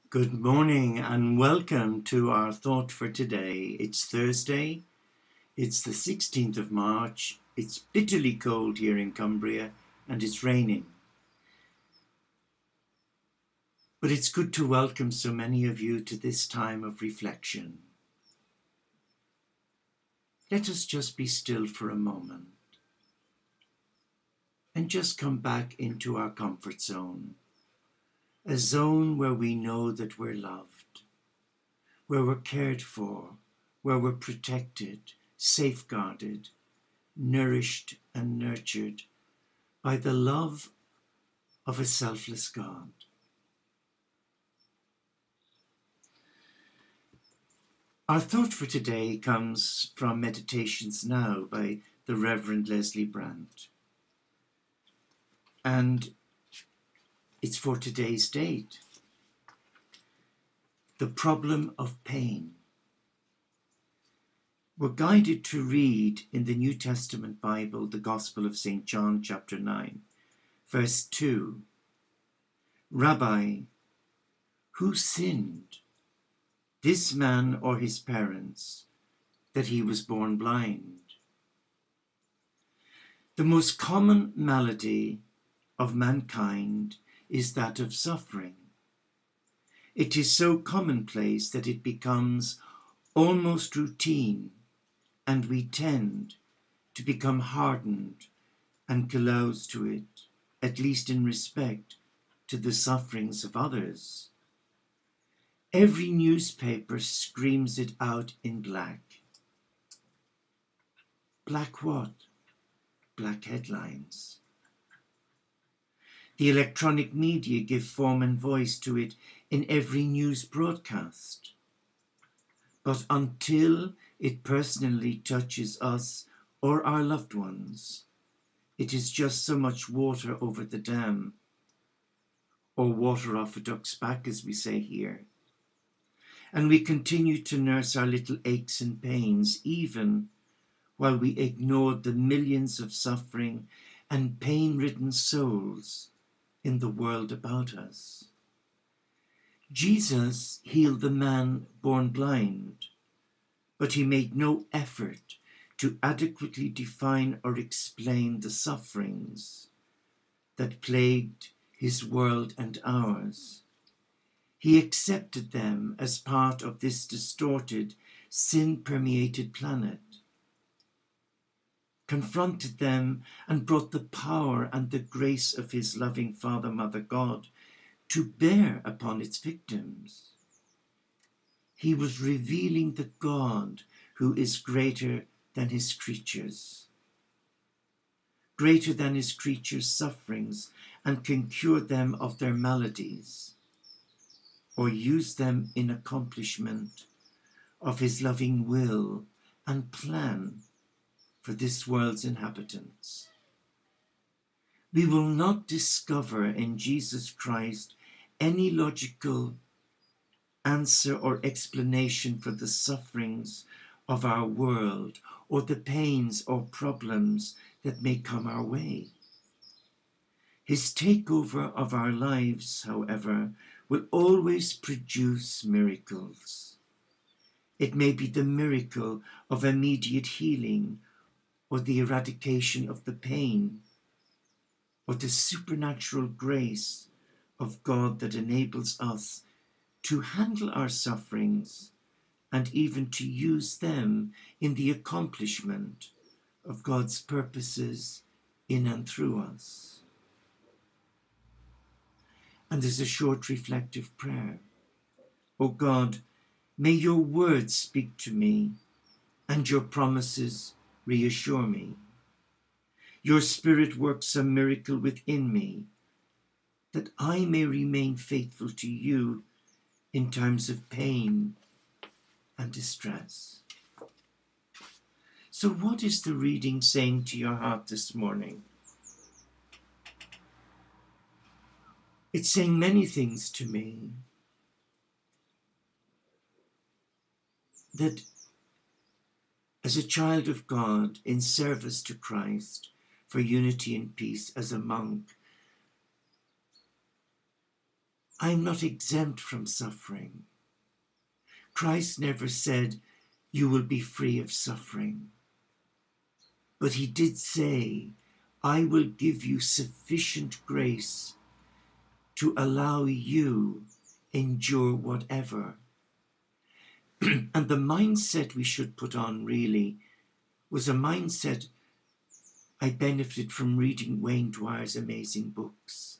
Good morning and welcome to our thought for today. It's Thursday, it's the 16th of March, it's bitterly cold here in Cumbria and it's raining. But it's good to welcome so many of you to this time of reflection. Let us just be still for a moment and just come back into our comfort zone, a zone where we know that we're loved, where we're cared for, where we're protected, safeguarded, nourished and nurtured by the love of a selfless God. Our thought for today comes from Meditations Now by the Reverend Leslie Brandt. And it's for today's date. The problem of pain. We're guided to read in the New Testament Bible the Gospel of St. John chapter 9, verse 2. Rabbi, who sinned, this man or his parents, that he was born blind? The most common malady of mankind is that of suffering. It is so commonplace that it becomes almost routine, and we tend to become hardened and callous to it, at least in respect to the sufferings of others. Every newspaper screams it out in black. Black what? Black headlines. The electronic media give form and voice to it in every news broadcast. But until it personally touches us or our loved ones, it is just so much water over the dam, or water off a duck's back, as we say here. And we continue to nurse our little aches and pains, even while we ignored the millions of suffering and pain-ridden souls in the world about us. Jesus healed the man born blind, but he made no effort to adequately define or explain the sufferings that plagued his world and ours. He accepted them as part of this distorted, sin-permeated planet, confronted them and brought the power and the grace of his loving Father, Mother God to bear upon its victims. He was revealing the God who is greater than his creatures, greater than his creatures' sufferings, and can cure them of their maladies, or use them in accomplishment of his loving will and plan for this world's inhabitants. We will not discover in Jesus Christ any logical answer or explanation for the sufferings of our world or the pains or problems that may come our way. His takeover of our lives, however, will always produce miracles. It may be the miracle of immediate healing, or the eradication of the pain, or the supernatural grace of God that enables us to handle our sufferings and even to use them in the accomplishment of God's purposes in and through us. And there's a short reflective prayer. O God, may your words speak to me and your promises reassure me. Your Spirit works a miracle within me that I may remain faithful to you in times of pain and distress. So what is the reading saying to your heart this morning? It's saying many things to me. That as a child of God in service to Christ for unity and peace, as a monk, I'm not exempt from suffering. Christ never said, you will be free of suffering. But he did say, I will give you sufficient grace to allow you endure whatever. And the mindset we should put on really was a mindset I benefited from reading Wayne Dwyer's amazing books.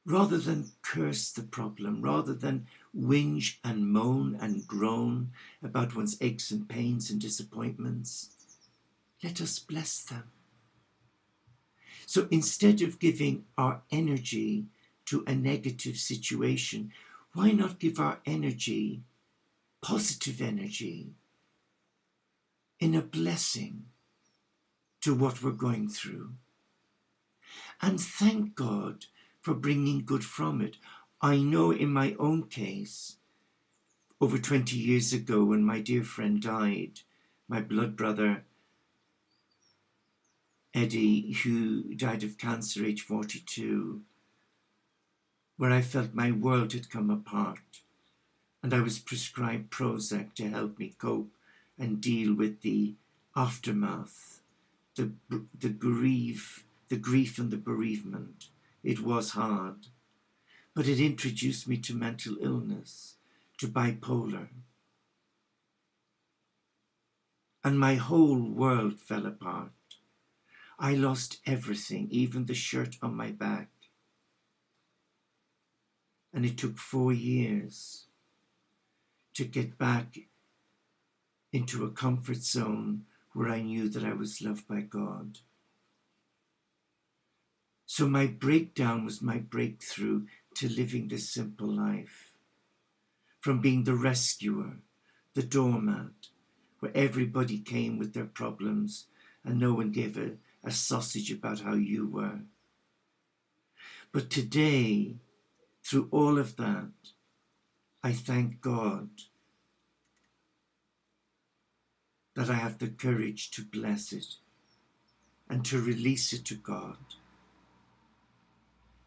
Rather than curse the problem, rather than whinge and moan and groan about one's aches and pains and disappointments, let us bless them. So instead of giving our energy to a negative situation, why not give our energy, positive energy, in a blessing to what we're going through? And thank God for bringing good from it. I know in my own case, over 20 years ago when my dear friend died, my blood brother Eddie, who died of cancer age 42, where I felt my world had come apart, and I was prescribed Prozac to help me cope and deal with the aftermath, the grief and the bereavement. It was hard, but it introduced me to mental illness, to bipolar. And my whole world fell apart. I lost everything, even the shirt on my back. And it took 4 years to get back into a comfort zone where I knew that I was loved by God. So my breakdown was my breakthrough to living this simple life. From being the rescuer, the doormat, where everybody came with their problems and no one gave a sausage about how you were. But today, through all of that, I thank God that I have the courage to bless it and to release it to God.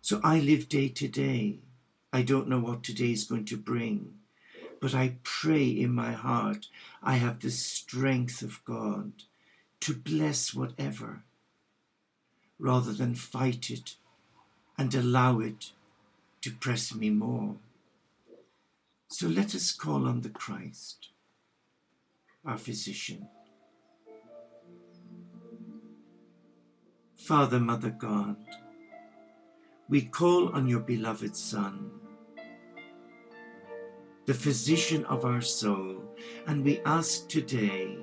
So I live day to day. I don't know what today is going to bring, but I pray in my heart I have the strength of God to bless whatever, rather than fight it and allow it to press me more. So let us call on the Christ, our physician. Father, Mother God, we call on your beloved Son, the physician of our soul, and we ask today,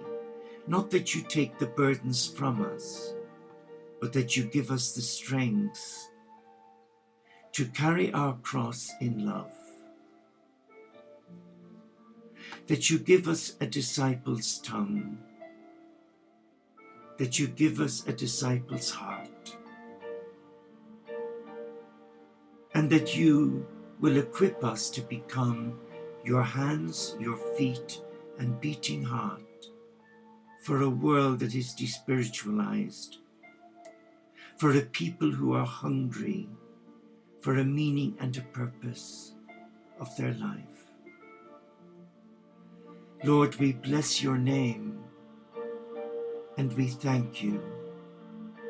not that you take the burdens from us, but that you give us the strength to carry our cross in love, that you give us a disciple's tongue, that you give us a disciple's heart, and that you will equip us to become your hands, your feet, and beating heart for a world that is despiritualized, for a people who are hungry for a meaning and a purpose of their life. Lord, we bless your name and we thank you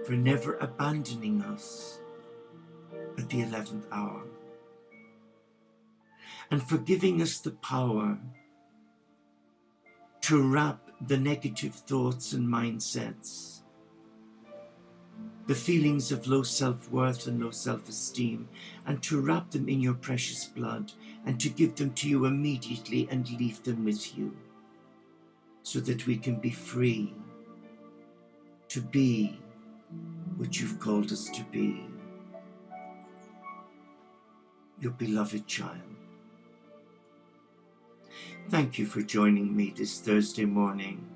for never abandoning us at the 11th hour, and for giving us the power to wrap the negative thoughts and mindsets, the feelings of low self-worth and low self-esteem, and to wrap them in your precious blood and to give them to you immediately and leave them with you, so that we can be free to be what you've called us to be, your beloved child. Thank you for joining me this Thursday morning.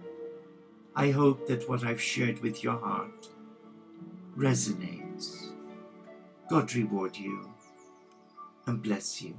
I hope that what I've shared with your heart resonates. God reward you and bless you.